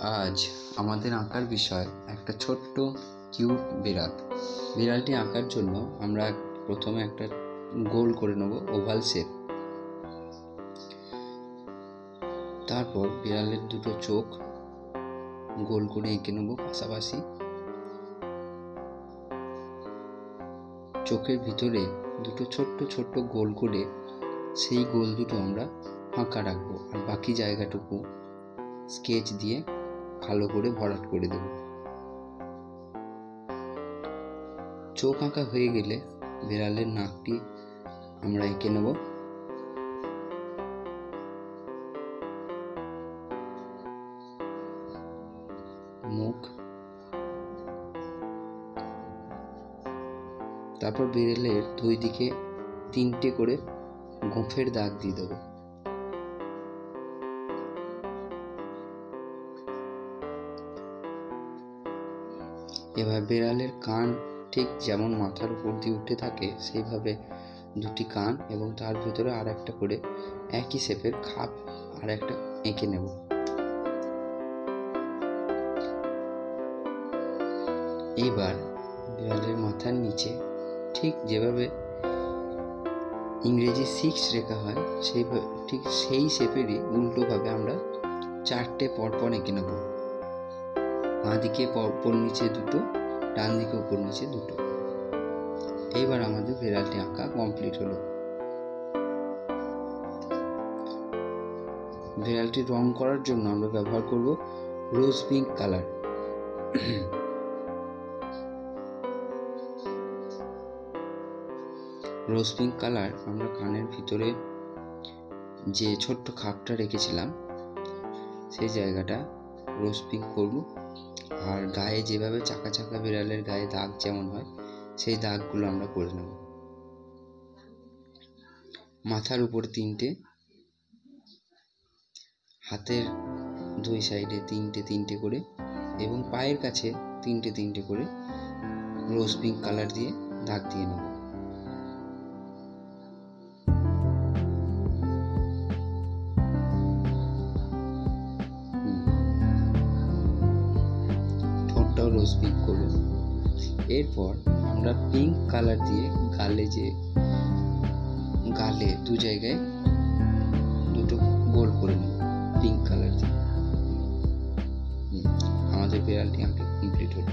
আজ আমাদের আঁকার বিষয় একটা ছোট্ট কিউট বিড়াল। বিড়ালটি আঁকার জন্য আমরা প্রথমে একটা গোল করে নেব, ওভাল শেপ। তারপর বিড়ালের দুটো চোখ গোল করে এঁকে নেব পাশাপাশি। চোখের ভিতরে দুটো ছোট্ট ছোট্ট গোল করে সেই গোল দুটো আমরা ফাঁকা রাখবো, আর বাকি জায়গাটুকু স্কেচ দিয়ে ভালো করে ভরাট করে দেব। চোখ আঁকা হয়ে গেলে বিড়ালের নাকটি আমরা এঁকে নেব। মুখ, তারপর বিড়ালের দুই দিকে 3টে করে গোঁফের দাগ দিয়ে দেবো। এবার বিড়ালের কান ঠিক যেমন মাথার উপর দিয়ে উঠে থাকে সেইভাবে দুটি কান এবং তার ভিতরে আর একটা করে একই শেপের খাপ আর একটা এঁকে নেব। এইবার বিড়ালের মাথার নিচে ঠিক যেভাবে ইংরেজি 6 রেখা হয় সেইভাবে ঠিক সেই শেপেরই উল্টোভাবে আমরা 4টে পরপর এঁকে নেব। বাঁ দিকে উপর নিচে দুটো, ডান দিকে উপর নিচে দুটো। এইবার আমাদের বিড়ালটি আঁকা কমপ্লিট হলো। বিড়ালটি রং করার জন্য আমরা ব্যবহার করব রোজ পিঙ্ক কালার। রোজ পিঙ্ক কালার আমরা কানের ভিতরে যে ছোট্ট খাপটা রেখেছিলাম সেই জায়গাটা রোজ পিঙ্ক করব, আর গায়ে যেভাবে চাকা চাকা বিড়ালের গায়ে দাগ যেমন হয় সেই দাগগুলো আমরা করে নেব। মাথার উপর 3টে, হাতের দুই সাইডে 3টে করে এবং পায়ের কাছে 3টে করে রোজ পিঙ্ক কালার দিয়ে দাগ দিয়ে নেব। ঠোঁটটাও রোজ পিঙ্ক করব। এরপর আমরা পিঙ্ক কালার দিয়ে গালে দু জায়গায় দুটো গোল করে নেব পিঙ্ক কালার দিয়ে। আমাদের বিড়ালটি আঁকা কমপ্লিট হলো।